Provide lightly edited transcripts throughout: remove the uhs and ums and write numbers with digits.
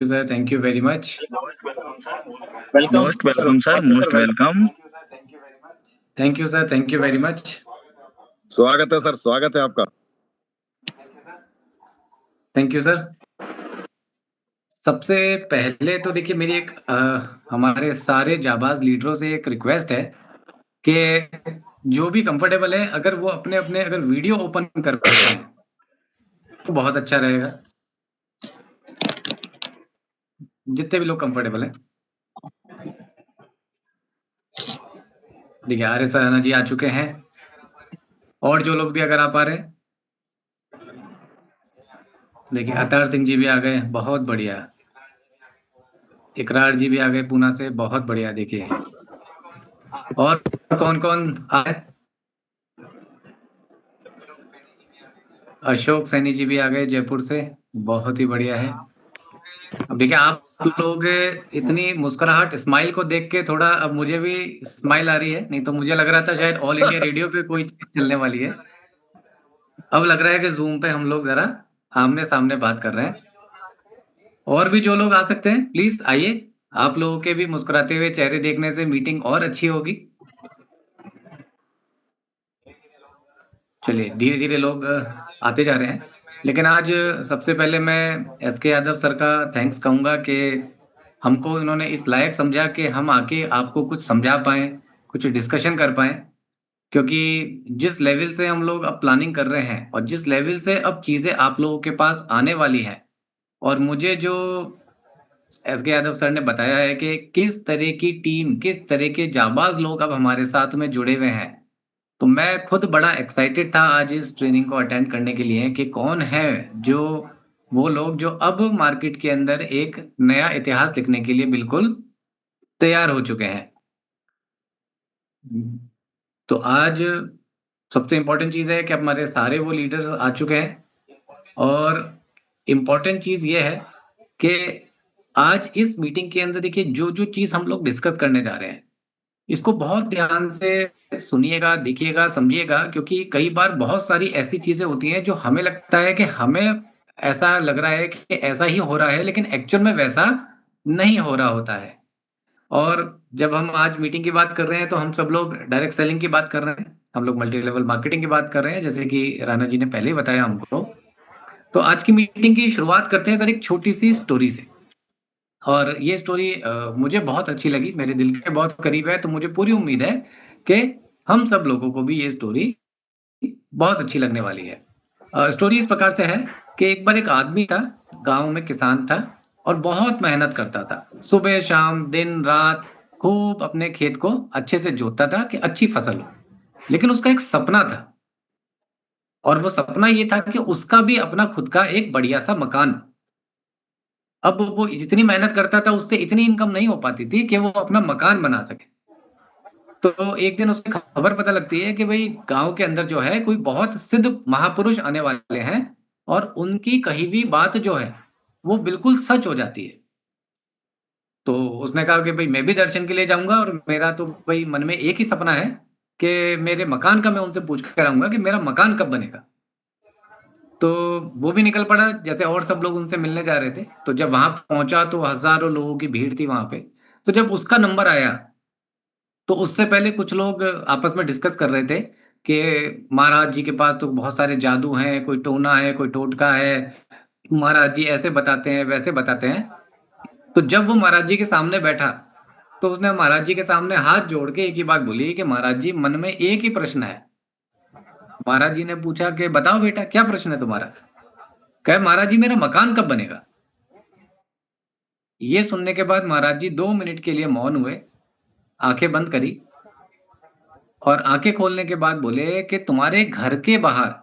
sir. Thank you very much. Welcome, Most welcome, sir. Patil sir. Most Welcome. welcome. Thank you, sir. Thank you very much. स्वागत है sir, स्वागत है आपका। Thank you sir. सबसे पहले तो देखिए मेरी एक हमारे सारे जाबाज लीडरों से एक रिक्वेस्ट है कि जो भी कंफर्टेबल है अगर वो अपने अपने अगर वीडियो ओपन कर पाए तो बहुत अच्छा रहेगा। जितने भी लोग कंफर्टेबल हैं। देखिए आर्य सराहना जी आ चुके हैं और जो लोग भी अगर आ पा रहे हैं। देखिए अतार सिंह जी भी आ गए, बहुत बढ़िया। इकरार जी भी आ गए पूना से, बहुत बढ़िया। देखिए और कौन कौन आए? अशोक सैनी जी भी आ गए जयपुर से, बहुत ही बढ़िया है। अब देखिए आप लोग इतनी मुस्कुराहट स्माइल को देख के थोड़ा अब मुझे भी स्माइल आ रही है, नहीं तो मुझे लग रहा था शायद ऑल इंडिया रेडियो पे कोई चीज चलने वाली है। अब लग रहा है कि जूम पे हम लोग जरा आमने सामने बात कर रहे हैं। और भी जो लोग आ सकते हैं प्लीज आइए। आप लोगों के भी मुस्कुराते हुए चेहरे देखने से मीटिंग और अच्छी होगी। चलिए धीरे धीरे लोग आते जा रहे हैं, लेकिन आज सबसे पहले मैं एसके यादव सर का थैंक्स कहूँगा कि हमको इन्होंने इस लायक समझा कि हम आके आपको कुछ समझा पाएँ, कुछ डिस्कशन कर पाएँ। क्योंकि जिस लेवल से हम लोग अब प्लानिंग कर रहे हैं और जिस लेवल से अब चीज़ें आप लोगों के पास आने वाली हैं, और मुझे जो एसके यादव सर ने बताया है कि किस तरह की टीम, किस तरह के जाबाज़ लोग अब हमारे साथ में जुड़े हुए हैं। तो मैं खुद बड़ा एक्साइटेड था आज इस ट्रेनिंग को अटेंड करने के लिए कि कौन है जो वो लोग जो अब मार्केट के अंदर एक नया इतिहास लिखने के लिए बिल्कुल तैयार हो चुके हैं। तो आज सबसे इम्पोर्टेंट चीज़ है कि हमारे सारे वो लीडर्स आ चुके हैं और इम्पोर्टेंट चीज़ ये है कि आज इस मीटिंग के अंदर देखिए जो चीज़ हम लोग डिस्कस करने जा रहे हैं, इसको बहुत ध्यान से सुनिएगा, देखिएगा, समझिएगा, क्योंकि कई बार बहुत सारी ऐसी चीज़ें होती हैं जो हमें लगता है कि हमें ऐसा लग रहा है कि ऐसा ही हो रहा है, लेकिन एक्चुअल में वैसा नहीं हो रहा होता है। और जब हम आज मीटिंग की बात कर रहे हैं, तो हम सब लोग डायरेक्ट सेलिंग की बात कर रहे हैं, हम लोग मल्टी लेवल मार्केटिंग की बात कर रहे हैं, जैसे कि राणा जी ने पहले ही बताया हमको। तो आज की मीटिंग की शुरुआत करते हैं सर एक छोटी-सी स्टोरी से। और ये स्टोरी मुझे बहुत अच्छी लगी, मेरे दिल के बहुत करीब है, तो मुझे पूरी उम्मीद है कि हम सब लोगों को भी ये स्टोरी बहुत अच्छी लगने वाली है। स्टोरी इस प्रकार से है कि एक बार एक आदमी था, गाँव में किसान था और बहुत मेहनत करता था। सुबह-शाम, दिन-रात खूब अपने खेत को अच्छे से जोतता था कि अच्छी फसल हो। लेकिन उसका एक सपना था और वो सपना ये था कि उसका भी अपना खुद का एक बढ़िया-सा मकान। अब वो जितनी मेहनत करता था, उससे इतनी इनकम नहीं हो पाती थी कि वो अपना मकान बना सके। तो एक दिन उसको खबर पता लगती है कि भई गाँव के अंदर जो है कोई बहुत सिद्ध महापुरुष आने वाले हैं और उनकी कही हुई बात जो है, वो बिल्कुल सच हो जाती है। तो उसने कहा कि भई मैं भी दर्शन के लिए जाऊँगा और मेरा तो भई मन में एक ही सपना है कि मेरे मकान का मैं उनसे पूछ कर आऊँगा कि मेरा मकान कब बनेगा। तो वो भी निकल पड़ा जैसे और सब लोग उनसे मिलने जा रहे थे। तो जब वहाँ पहुँचा तो हज़ारों लोगों की भीड़ थी वहाँ पे। तो जब उसका नंबर आया, तो उससे पहले कुछ लोग आपस में डिस्कस कर रहे थे कि महाराज जी के पास तो बहुत सारे जादू हैं, कोई टोना है, कोई टोटका है, महाराज जी ऐसे बताते हैं, वैसे बताते हैं। तो जब वो महाराज जी के सामने बैठा, तो उसने महाराज जी के सामने हाथ जोड़ के एक ही बात बोली कि महाराज जी मन में एक ही प्रश्न है। महाराज जी ने पूछा कि बताओ बेटा क्या प्रश्न है तुम्हारा? कहे महाराज जी मेरा मकान कब बनेगा? ये सुनने के बाद महाराज जी 2 मिनट के लिए मौन हुए, आँखें बंद करी और आँखें खोलने के बाद बोले कि तुम्हारे घर के बाहर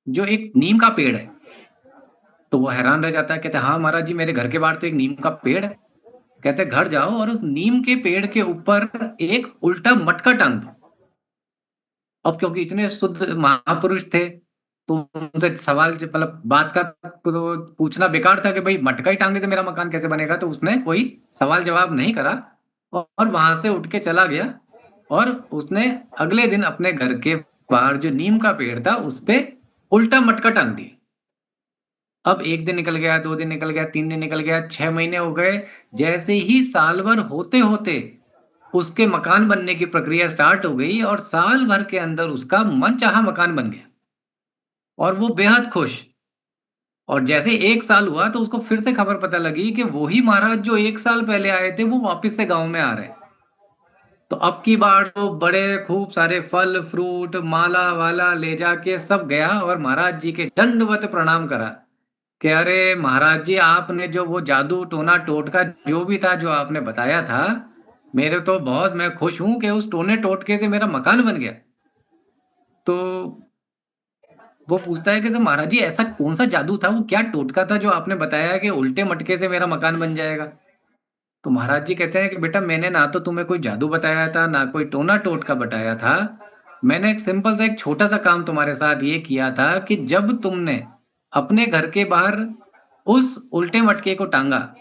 जो एक नीम का पेड़ है। तो वो हैरान रह जाता है, कहते हैं हाँ महाराज जी मेरे घर के बाहर तो एक नीम का पेड़ है। कहते हैं घर जाओ और उस नीम के पेड़ के ऊपर एक उल्टा मटका टांग दो। अब क्योंकि इतने शुद्ध महापुरुष थे, तो उनसे सवाल मतलब बात का तो पूछना बेकार था कि भाई मटका ही टांगने से मेरा मकान कैसे बनेगा? तो उसने कोई सवाल जवाब नहीं करा और वहां से उठ के चला गया और उसने अगले दिन अपने घर के बाहर जो नीम का पेड़ था उस पे उल्टा मटका टांग दिया। अब 1 दिन निकल गया, 2 दिन निकल गया, 3 दिन निकल गया, 6 महीने हो गए। जैसे ही साल भर होते-होते उसके मकान बनने की प्रक्रिया स्टार्ट हो गई और साल भर के अंदर उसका मनचाहा मकान बन गया और वो बेहद खुश। और जैसे 1 साल हुआ तो उसको फिर से खबर पता लगी कि वही महाराज जो 1 साल पहले आए थे वो वापस से गाँव में आ रहे हैं। तो अब की बार तो बड़े खूब सारे फल, फ्रूट, माला-वाला ले जाके सब गया और महाराज जी के दंडवत प्रणाम करा कि अरे महाराज जी, आपने जो वो जादू टोना टोटका जो भी था जो आपने बताया था, मेरे तो बहुत मैं खुश हूँ कि उस टोने टोटके से मेरा मकान बन गया। तो वो पूछता है कि सर महाराज जी, ऐसा कौन-सा जादू था, वो क्या टोटका था जो आपने बताया कि उल्टे मटके से मेरा मकान बन जाएगा? तो महाराज जी कहते हैं कि बेटा, मैंने ना तो तुम्हें कोई जादू बताया था, ना कोई टोना टोटका बताया था। मैंने एक सिंपल सा एक छोटा-सा काम तुम्हारे साथ ये किया था कि जब तुमने अपने घर के बाहर उस उल्टे मटके को टाँगा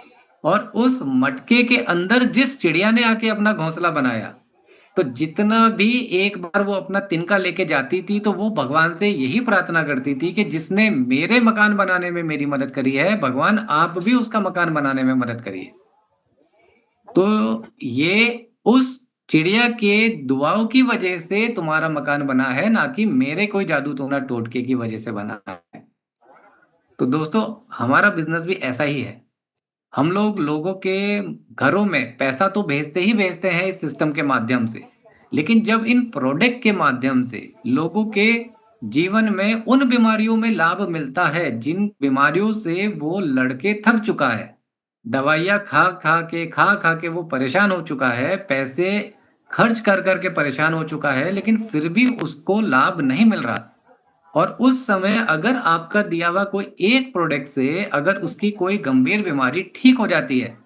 और उस मटके के अंदर जिस चिड़िया ने आके अपना घोंसला बनाया, तो जितना भी एक बार वो अपना तिनका लेके जाती थी, तो वो भगवान से यही प्रार्थना करती थी कि जिसने मेरे मकान बनाने में मेरी मदद करी है, भगवान आप भी उसका मकान बनाने में मदद करिए। तो ये उस चिड़िया के दुआओं की वजह से तुम्हारा मकान बना है, ना कि मेरे कोई जादू टोना टोटके की वजह से बना है। तो दोस्तों, हमारा बिज़नेस भी ऐसा ही है। हम लोग लोगों के घरों में पैसा तो भेजते ही भेजते हैं इस सिस्टम के माध्यम से। लेकिन जब इन प्रोडक्ट के माध्यम से लोगों के जीवन में उन बीमारियों में लाभ मिलता है, जिन बीमारियों से वो लड़के थक चुका है। दवाइयाँ खा-खा के वो परेशान हो चुका है, पैसे खर्च कर के परेशान हो चुका है, लेकिन फिर भी उसको लाभ नहीं मिल रहा। और उस समय अगर आपका दिया हुआ कोई एक प्रोडक्ट से अगर उसकी कोई गंभीर बीमारी ठीक हो जाती है,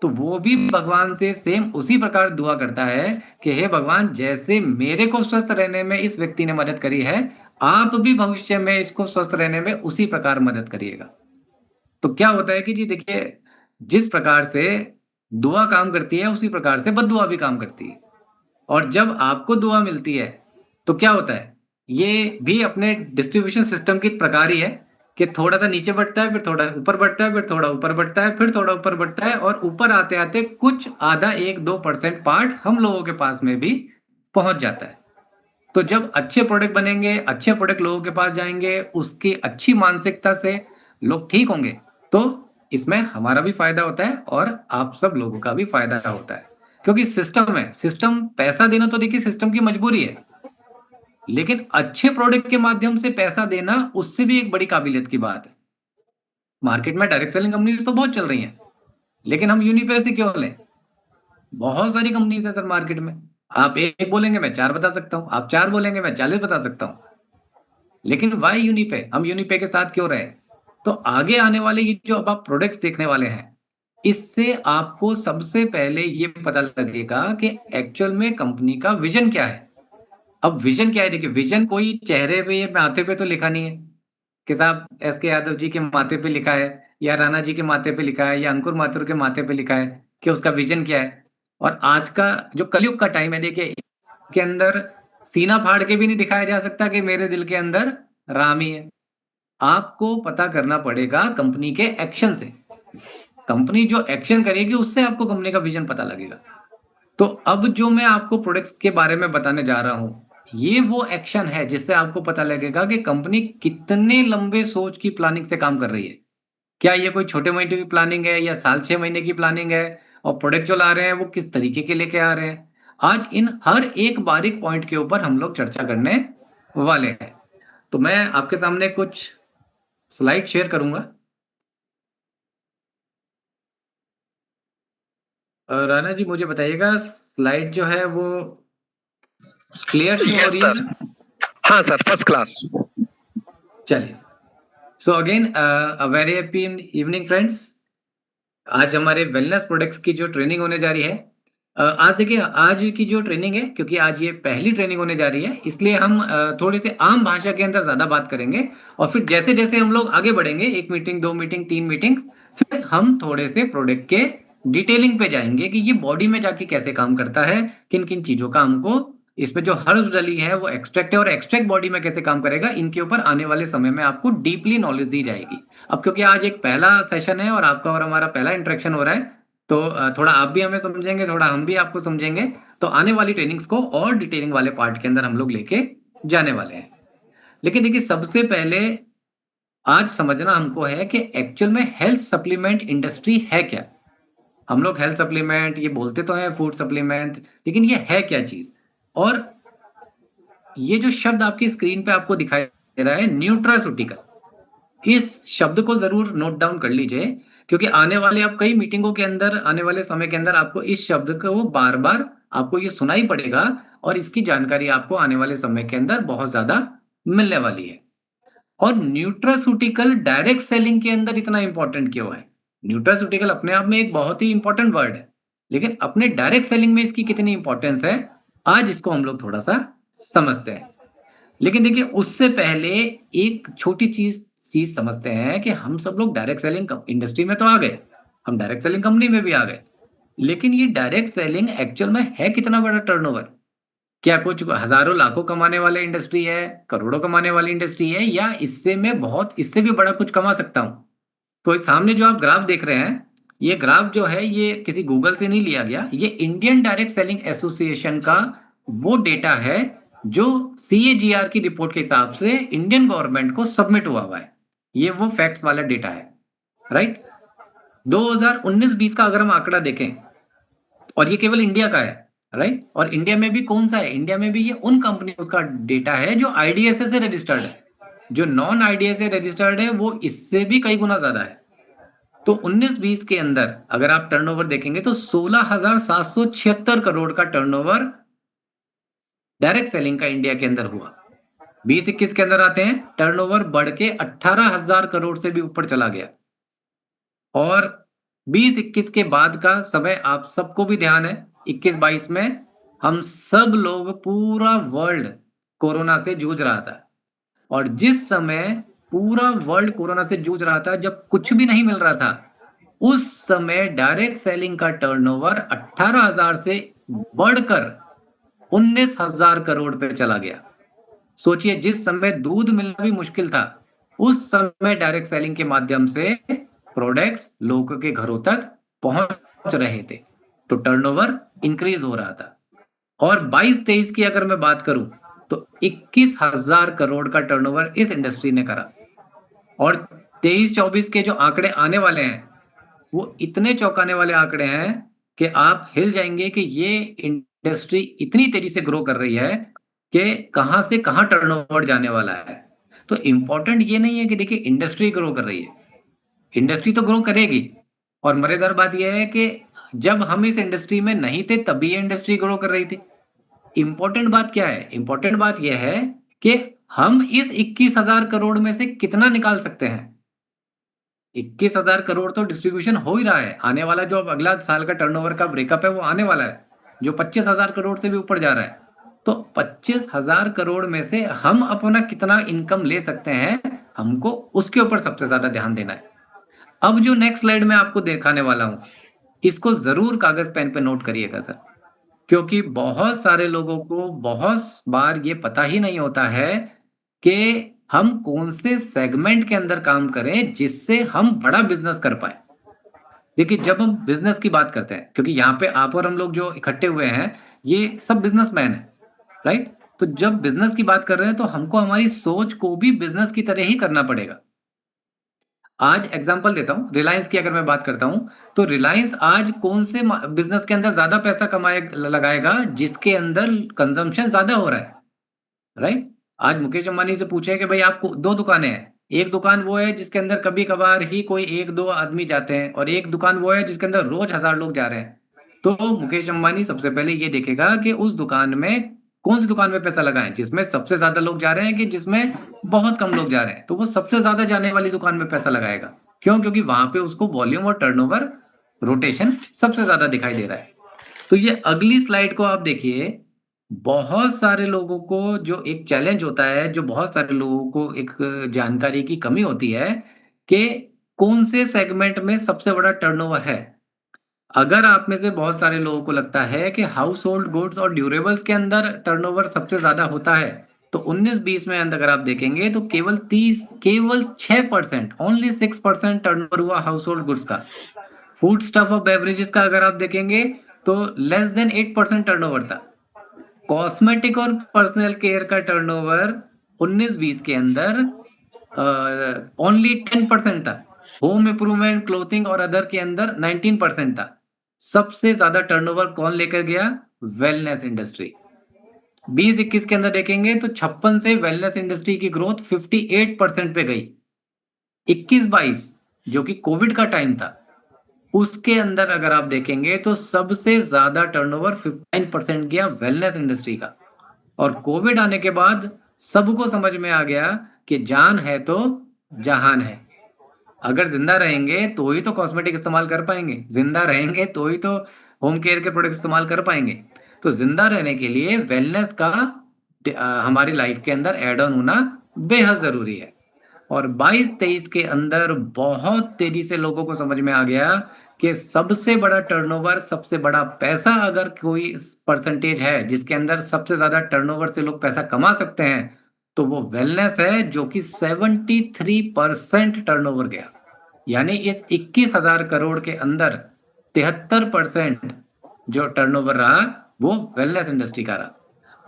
तो वो भी भगवान से सेम उसी प्रकार दुआ करता है कि हे भगवान, जैसे मेरे को स्वस्थ रहने में इस व्यक्ति ने मदद करी है, आप भी भविष्य में इसको स्वस्थ रहने में उसी प्रकार मदद करिएगा। तो क्या होता है कि जी देखिए, जिस प्रकार से दुआ काम करती है, उसी प्रकार से बद्दुआ भी काम करती है। और जब आपको दुआ मिलती है, तो क्या होता है? ये भी अपने डिस्ट्रीब्यूशन सिस्टम के प्रकार ही है कि थोड़ा-सा नीचे बढ़ता है, फिर थोड़ा ऊपर बढ़ता है, फिर थोड़ा ऊपर बढ़ता है, फिर थोड़ा ऊपर बढ़ता है और ऊपर आते-आते कुछ आधा 1-2% पार्ट हम लोगों के पास में भी पहुँच जाता है। तो जब अच्छे प्रोडक्ट बनेंगे, अच्छे प्रोडक्ट लोगों के पास जाएँगे, उसकी अच्छी मानसिकता से लोग ठीक होंगे, तो इसमें हमारा भी फ़ायदा होता है और आप सब लोगों का भी फ़ायदा होता है। क्योंकि सिस्टम है, सिस्टम पैसा देना तो देखिए सिस्टम की मजबूरी है, लेकिन अच्छे प्रोडक्ट के माध्यम से पैसा देना उससे भी एक बड़ी काबिलियत की बात है। मार्केट में डायरेक्ट सेलिंग कंपनीज़ तो बहुत चल रही हैं, लेकिन हम यूनिपेड से क्यों लें? बहुत सारी कंपनीज़ हैं सर मार्केट में। आप 1 बोलेंगे मैं 4 बता सकता हूँ, आप 4 बोलेंगे मैं 40 बता सकता हूँ। लेकिन व्हाई यूनिपे? हम यूनिपे के साथ क्यों रहे? तो आगे आने वाले ये जो अब आप प्रोडक्ट्स देखने वाले हैं, इससे आपको सबसे पहले ये पता लगेगा कि एक्चुअल में कंपनी का विज़न क्या है। अब विज़न क्या है? देखिए, विज़न कोई चेहरे पे या माथे पे तो लिखा नहीं है कि साहब एस के यादव जी के माथे पे लिखा है या राणा जी के माथे पे लिखा है या अंकुर माथुर के माथे पे लिखा है कि उसका विज़न क्या है। और आज का जो कलयुग का टाइम है, देखिए, के अंदर सीना फाड़ के भी नहीं दिखाया जा सकता कि मेरे दिल के अंदर राम ही है। आपको पता करना पड़ेगा कंपनी के एक्शन से। कंपनी जो एक्शन करेगी उससे आपको कंपनी का विज़न पता लगेगा। तो अब जो मैं आपको प्रोडक्ट्स के बारे में बताने जा रहा हूँ, ये वो एक्शन है जिससे आपको पता लगेगा कि कंपनी कितने लंबे सोच की प्लानिंग से काम कर रही है। क्या ये कोई छोटे महीने की प्लानिंग है या साल 6 महीने की प्लानिंग है और प्रोडक्ट जो ला रहे हैं वो किस तरीके के लेके आ रहे हैं। आज इन हर एक बारीक पॉइंट के ऊपर हम लोग चर्चा करने वाले हैं। तो मैं आपके सामने कुछ स्लाइड शेयर करूँगा। राना जी, मुझे बताइएगा स्लाइड जो है वो क्लियर शो हो यस रही है सर। सर? हाँ सर, फर्स्ट क्लास। चलिए। So again a very happy evening friends. आज हमारे वेलनेस प्रोडक्ट्स की जो ट्रेनिंग होने जा रही है, आज देखिए, आज की जो ट्रेनिंग है, क्योंकि आज ये पहली ट्रेनिंग होने जा रही है, इसलिए हम थोड़ी सी आम भाषा के अंदर ज़्यादा बात करेंगे और फिर जैसे-जैसे हम लोग आगे बढ़ेंगे, 1 मीटिंग, 2 मीटिंग, 3 मीटिंग, फिर हम थोड़े से प्रोडक्ट के डिटेलिंग पे जाएँगे कि ये बॉडी में जाके कैसे काम करता है, किन-किन चीज़ों का हमको इसमें जो हर्ब्स डली है वो एक्सट्रैक्ट है, और एक्सट्रैक्ट बॉडी में कैसे काम करेगा, इनके ऊपर आने वाले समय में आपको डीपली नॉलेज दी जाएगी। अब क्योंकि आज एक पहला सेशन है और आपका और हमारा पहला इंटरेक्शन हो रहा है, तो थोड़ा आप भी हमें समझेंगे, थोड़ा हम भी आपको समझेंगे। तो आने वाली ट्रेनिंग्स को और डिटेलिंग वाले पार्ट के अंदर हम लोग लेके जाने वाले हैं। लेकिन देखिए, सबसे पहले आज समझना हमको है कि एक्चुअल में हेल्थ सप्लीमेंट इंडस्ट्री है क्या। हम लोग हेल्थ सप्लीमेंट ये बोलते तो हैं, फूड सप्लीमेंट, लेकिन ये है क्या चीज। और ये जो शब्द आपकी स्क्रीन पे आपको दिखाई दे रहा है, न्यूट्रास्यूटिकल, इस शब्द को जरूर नोट डाउन कर लीजिए, क्योंकि आने वाले आप कई मीटिंगों के अंदर, आने वाले समय के अंदर आपको इस शब्द को बार बार आपको ये सुनाई पड़ेगा, और इसकी जानकारी आपको आने वाले समय के अंदर बहुत ज्यादा मिलने वाली है। और न्यूट्रास्यूटिकल डायरेक्ट सेलिंग के अंदर इतना इंपॉर्टेंट क्यों है? न्यूट्रास्यूटिकल अपने आप में एक बहुत ही इंपॉर्टेंट वर्ड है, लेकिन अपने डायरेक्ट सेलिंग में इसकी कितनी इंपॉर्टेंस है, आज इसको हम लोग थोड़ा सा समझते हैं। लेकिन देखिए, उससे पहले एक छोटी चीज चीज समझते हैं कि हम सब लोग डायरेक्ट सेलिंग इंडस्ट्री में तो आ गए, हम डायरेक्ट सेलिंग कंपनी में भी आ गए, लेकिन ये डायरेक्ट सेलिंग एक्चुअल में है कितना बड़ा टर्नओवर? क्या कुछ हजारों लाखों कमाने वाले इंडस्ट्री है, करोड़ों कमाने वाली इंडस्ट्री है, या इससे भी बड़ा कुछ कमा सकता हूं? तो इस सामने जो आप ग्राफ देख रहे हैं, ये ग्राफ जो है ये किसी गूगल से नहीं लिया गया, ये इंडियन डायरेक्ट सेलिंग एसोसिएशन का वो डेटा है जो CAGR की रिपोर्ट के हिसाब से इंडियन गवर्नमेंट को सबमिट हुआ है। ये वो फैक्ट्स वाला डेटा है, राइट। 2019-20 का अगर हम आंकड़ा देखें, और ये केवल इंडिया का है, राइट। और इंडिया में भी कौन सा है? इंडिया में भी ये उन कंपनियों का डेटा है जो IDSA से रजिस्टर्ड है। जो नॉन IDSA रजिस्टर्ड है वो इससे भी कई गुना ज्यादा है। तो 19-20 के अंदर अगर आप टर्नओवर देखेंगे तो 16,776 करोड़ का टर्नओवर डायरेक्ट सेलिंग का इंडिया के अंदर हुआ। 20-21 के अंदर आते हैं, टर्नओवर बढ़ के 18,000 करोड़ से भी ऊपर चला गया। और 20-21 के बाद का समय आप सबको भी ध्यान है, 21-22 में हम सब लोग, पूरा वर्ल्ड कोरोना से जूझ रहा था। और जिस समय पूरा वर्ल्ड कोरोना से जूझ रहा था, जब कुछ भी नहीं मिल रहा था, उस समय डायरेक्ट सेलिंग का टर्नओवर 18,000 से बढ़कर 19,000 करोड़ पे चला गया। सोचिए, जिस समय दूध मिलना भी मुश्किल था, उस समय डायरेक्ट सेलिंग के माध्यम से प्रोडक्ट्स लोगों के घरों तक पहुंच रहे थे, तो टर्नओवर इंक्रीज हो रहा था। और 22-23 की अगर मैं बात करूं तो 21,000 करोड़ का टर्नओवर इस इंडस्ट्री ने करा। और 23-24 के जो आंकड़े आने वाले हैं वो इतने चौंकाने वाले आंकड़े हैं कि आप हिल जाएंगे कि ये इंडस्ट्री इतनी तेजी से ग्रो कर रही है कि कहां से कहां टर्नओवर जाने वाला है। तो इंपॉर्टेंट ये नहीं है कि देखिए इंडस्ट्री ग्रो कर रही है, इंडस्ट्री तो ग्रो करेगी। और मजेदार बात यह है कि जब हम इस इंडस्ट्री में नहीं थे तभी ये इंडस्ट्री ग्रो कर रही थी। इंपॉर्टेंट बात क्या है? इंपॉर्टेंट बात यह है कि हम इस 21,000 करोड़ में से कितना निकाल सकते हैं। 21,000 करोड़ तो डिस्ट्रीब्यूशन हो ही रहा है। आने वाला जो अब अगला साल का टर्नओवर का ब्रेकअप है वो आने वाला है, जो 25,000 करोड़ से भी ऊपर जा रहा है। तो 25,000 करोड़ में से हम अपना कितना इनकम ले सकते हैं, हमको उसके ऊपर सबसे ज्यादा ध्यान देना है। अब जो नेक्स्ट स्लाइड में आपको दिखाने वाला हूं, इसको जरूर कागज पेन पे नोट करिएगा सर, क्योंकि बहुत सारे लोगों को बहुत बार ये पता ही नहीं होता है कि हम कौन से सेगमेंट के अंदर काम करें जिससे हम बड़ा बिजनेस कर पाए। देखिए, जब हम बिजनेस की बात करते हैं, क्योंकि यहाँ पे आप और हम लोग जो इकट्ठे हुए हैं ये सब बिजनेसमैन है, राइट। तो जब बिजनेस की बात कर रहे हैं तो हमको हमारी सोच को भी बिजनेस की तरह ही करना पड़ेगा। आज एग्जांपल देता हूं, रिलायंस की अगर मैं बात करता हूं, तो रिलायंस आज कौन से बिजनेस के अंदर ज्यादा पैसा लगाएगा, जिसके अंदर कंजम्पशन ज्यादा हो रहा है, राइट। आज मुकेश अंबानी से पूछे कि भाई आपको दो दुकानें हैं, एक दुकान वो है जिसके अंदर कभी कभार ही कोई एक दो आदमी जाते हैं, और एक दुकान वो है जिसके अंदर रोज 1,000 लोग जा रहे हैं। तो मुकेश अंबानी सबसे पहले ये देखेगा कि उस दुकान में कौन सी दुकान में पैसा लगाएं जिसमें सबसे ज्यादा लोग जा रहे हैं कि जिसमें बहुत कम लोग जा रहे हैं। तो वो सबसे ज्यादा जाने वाली दुकान में पैसा लगाएगा। क्यों? क्योंकि वहां पे उसको वॉल्यूम और टर्नओवर, रोटेशन सबसे ज्यादा दिखाई दे रहा है। तो ये अगली स्लाइड को आप देखिए। बहुत सारे लोगों को जो एक चैलेंज होता है, जो बहुत सारे लोगों को एक जानकारी की कमी होती है कि कौन से सेगमेंट में सबसे बड़ा टर्नओवर है। अगर आप में से बहुत सारे लोगों को लगता है कि हाउस होल्ड गुड्स और ड्यूरेबल्स के अंदर टर्नओवर सबसे ज्यादा होता है, तो 19-20 में अंदर अगर आप देखेंगे तो केवल 6%, ओनली 6% टर्नओवर हुआ हाउस होल्ड गुड्स का। फूड स्टफ और बेवरेजेस का अगर आप देखेंगे तो लेस देन 8% टर्नओवर था। कॉस्मेटिक और पर्सनल केयर का टर्नओवर 19-20 के अंदर ओनली 10% था। होम इंप्रूवमेंट, क्लोथिंग और अदर के अंदर 19% था। सबसे ज्यादा टर्नओवर कौन लेकर गया? Wellness industry. 20-21 के अंदर देखेंगे तो 56 से वेलनेस इंडस्ट्री की ग्रोथ 58% पे गई। 21-22 जो कि कोविड का टाइम था, उसके अंदर अगर आप देखेंगे तो सबसे ज्यादा टर्नओवर 59% गया वेलनेस इंडस्ट्री का। और कोविड आने के बाद सबको समझ में आ गया कि जान है तो जहान है। अगर जिंदा रहेंगे तो ही तो कॉस्मेटिक इस्तेमाल कर पाएंगे, जिंदा रहेंगे तो ही तो होम केयर के प्रोडक्ट इस्तेमाल कर पाएंगे। तो जिंदा रहने के लिए वेलनेस का हमारी लाइफ के अंदर एड ऑन होना बेहद जरूरी है। और 22-23 के अंदर बहुत तेजी से लोगों को समझ में आ गया कि सबसे बड़ा टर्नओवर, सबसे बड़ा पैसा, अगर कोई परसेंटेज है जिसके अंदर सबसे ज्यादा टर्नओवर से लोग पैसा कमा सकते हैं, तो वो वेलनेस है, जो कि 73% टर्नओवर गया। यानी इस 21,000 करोड़ के अंदर 73% जो टर्नओवर रहा वो वेलनेस इंडस्ट्री का रहा।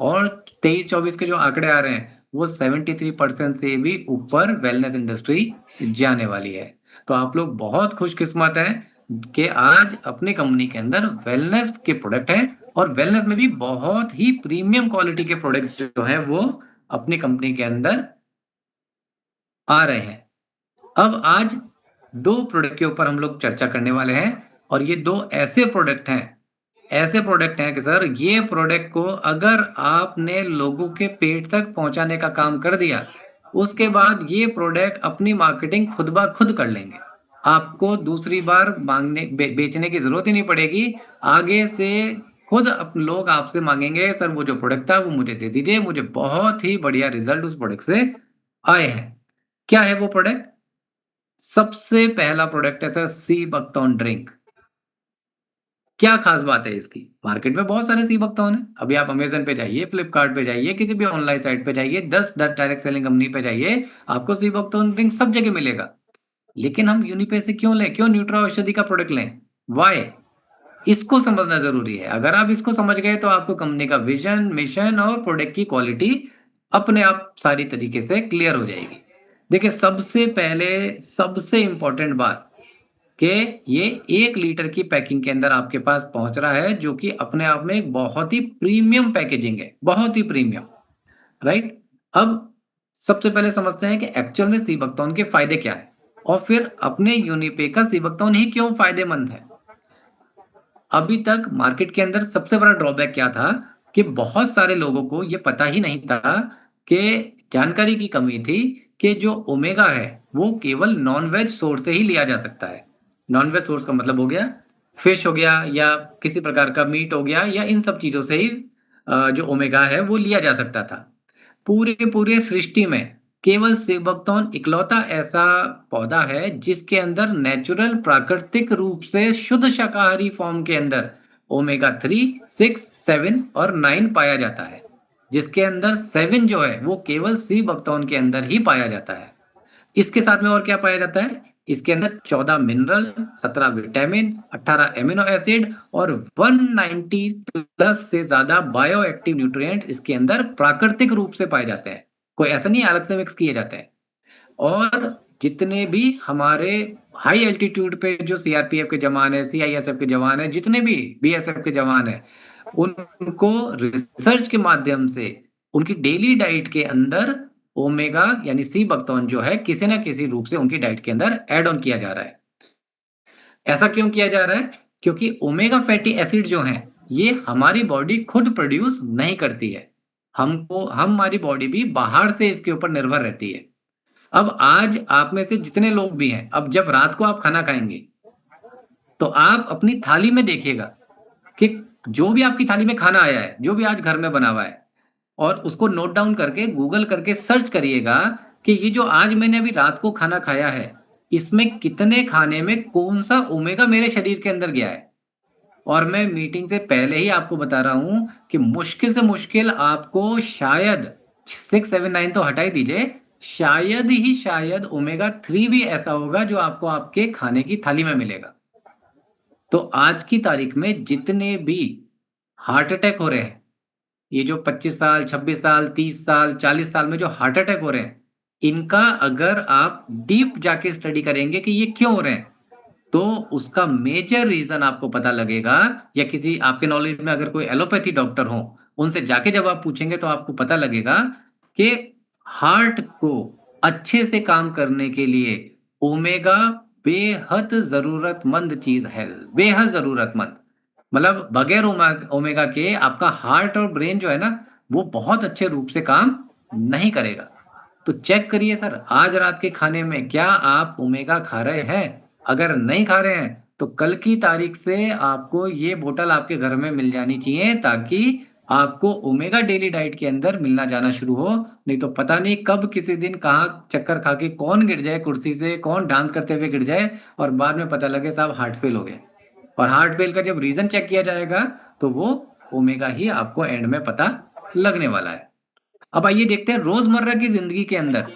और 23-24 के जो आंकड़े आ रहे हैं वो 73% से भी ऊपर वेलनेस इंडस्ट्री जाने वाली है। तो आप लोग बहुत खुशकिस्मत हैं कि आज अपनी कंपनी के अंदर वेलनेस के प्रोडक्ट हैं, और वेलनेस में भी बहुत ही प्रीमियम क्वालिटी के प्रोडक्ट जो है वो अपनी कंपनी के अंदर आ रहे हैं। अब आज दो प्रोडक्ट के ऊपर हम लोग चर्चा करने वाले हैं, और ये दो ऐसे प्रोडक्ट हैं कि सर ये प्रोडक्ट को अगर आपने लोगों के पेट तक पहुंचाने का काम कर दिया, उसके बाद ये प्रोडक्ट अपनी मार्केटिंग खुद ब खुद कर लेंगे। आपको दूसरी बार बेचने की जरूरत ही नहीं पड़ेगी। आगे से खुद लोग आपसे मांगेंगे, सर वो जो प्रोडक्ट था वो मुझे दे दीजिए, मुझे बहुत ही बढ़िया रिजल्ट उस प्रोडक्ट से आए हैं। क्या है वो प्रोडक्ट? सबसे पहला प्रोडक्ट है सर सी बकथॉर्न ड्रिंक। क्या खास बात है इसकी? मार्केट में बहुत सारे सी बकथॉर्न है। अभी आप अमेजन पे जाइए, फ्लिपकार्ट पे जाइए, किसी भी ऑनलाइन साइट पे जाइए, 10 डायरेक्ट सेलिंग कंपनी पे जाइए, आपको सी बकथॉर्न ड्रिंक सब जगह मिलेगा। लेकिन हम यूनिपे से क्यों लें? क्यों न्यूट्रा औषधि का प्रोडक्ट लें? वाई? इसको समझना जरूरी है। अगर आप इसको समझ गए तो आपको कंपनी का विजन, मिशन और प्रोडक्ट की क्वालिटी अपने आप सारी तरीके से क्लियर हो जाएगी। देखिए, सबसे पहले सबसे इंपॉर्टेंट बात कि ये 1 लीटर की पैकिंग के अंदर आपके पास पहुंच रहा है, जो कि अपने आप में एक बहुत ही प्रीमियम पैकेजिंग है, बहुत ही प्रीमियम। राइट? अब सबसे पहले समझते हैं कि एक्चुअल में सी बकथॉर्न के फायदे क्या है, और फिर अपने यूनिपे का सी बकथॉर्न ही क्यों फायदेमंद है। अभी तक मार्केट के अंदर सबसे बड़ा ड्रॉबैक क्या था कि बहुत सारे लोगों को ये पता ही नहीं था, कि जानकारी की कमी थी कि जो ओमेगा है वो केवल नॉन वेज सोर्स से ही लिया जा सकता है। नॉन वेज सोर्स का मतलब हो गया फिश हो गया, या किसी प्रकार का मीट हो गया, या इन सब चीजों से ही जो ओमेगा है वो लिया जा सकता था। पूरे पूरे सृष्टि में केवल सेबकथॉर्न इकलौता ऐसा पौधा है जिसके अंदर नेचुरल, प्राकृतिक रूप से शुद्ध शाकाहारी फॉर्म के अंदर ओमेगा 3, 6, 7 और 9 पाया जाता है। जिसके अंदर 7 जो है वो केवल सी बकथॉर्न के अंदर ही पाया जाता है। इसके साथ में और क्या पाया जाता है? इसके अंदर 14 मिनरल, 17 विटामिन, 18 एमिनो एसिड और 190 प्लस से ज्यादा बायो एक्टिव न्यूट्रिएंट इसके अंदर प्राकृतिक रूप से पाए जाते हैं। कोई ऐसा नहीं अलग से मिक्स किए जाते हैं। और जितने भी हमारे हाई एल्टीट्यूड पे जो सीआरपीएफ के जवान है, सीआईएसएफ के जवान है, जितने भी बीएसएफ के जवान है, उनको रिसर्च के माध्यम से उनकी डेली डाइट के अंदर ओमेगा यानी सी बकथॉर्न जो है किसी ना किसी रूप से उनकी डाइट के अंदर ऐड ऑन किया जा रहा है। ऐसा क्यों किया जा रहा है? क्योंकि ओमेगा फैटी एसिड जो हैं ये हमारी बॉडी खुद प्रोड्यूस नहीं करती है। हमारी बॉडी भी बाहर से इसके ऊपर निर्भर रहती है। अब आज आप में से जितने लोग भी हैं, अब जब रात को आप खाना खाएंगे तो आप अपनी थाली में देखिएगा कि जो भी आपकी थाली में खाना आया है, जो भी आज घर में बना हुआ है, और उसको नोट डाउन करके गूगल करके सर्च करिएगा कि ये जो आज मैंने अभी रात को खाना खाया है, इसमें कितने खाने में कौन सा ओमेगा मेरे शरीर के अंदर गया है। और मैं मीटिंग से पहले ही आपको बता रहा हूं कि मुश्किल से मुश्किल आपको शायद 679 तो हटा ही दीजिए, शायद ही शायद ओमेगा 3 भी ऐसा होगा जो आपको आपके खाने की थाली में मिलेगा। तो आज की तारीख में जितने भी हार्ट अटैक हो रहे हैं, ये जो 25 साल 26 साल 30 साल 40 साल में जो हार्ट अटैक हो रहे हैं, इनका अगर आप डीप जाके स्टडी करेंगे कि ये क्यों हो रहे हैं, तो उसका मेजर रीजन आपको पता लगेगा। या किसी आपके नॉलेज में अगर कोई एलोपैथी डॉक्टर हो, उनसे जाके जब आप पूछेंगे तो आपको पता लगेगा कि हार्ट को अच्छे से काम करने के लिए ओमेगा बेहद जरूरतमंद चीज है, बेहद जरूरतमंद। मतलब बगैर ओमेगा के आपका हार्ट और ब्रेन जो है ना, वो बहुत अच्छे रूप से काम नहीं करेगा। तो चेक करिए सर, आज रात के खाने में क्या आप ओमेगा खा रहे हैं? अगर नहीं खा रहे हैं तो कल की तारीख से आपको ये बोतल आपके घर में मिल जानी चाहिए, ताकि आपको ओमेगा डेली डाइट के अंदर मिलना जाना शुरू हो। नहीं तो पता नहीं कब किसी दिन कहाँ चक्कर खा के कौन गिर जाए कुर्सी से, कौन डांस करते हुए गिर जाए और बाद में पता लगे साहब हार्ट फेल हो गए। और हार्ट फेल का जब रीजन चेक किया जाएगा तो वो ओमेगा ही आपको एंड में पता लगने वाला है। अब आइए देखते हैं रोजमर्रा की जिंदगी के अंदर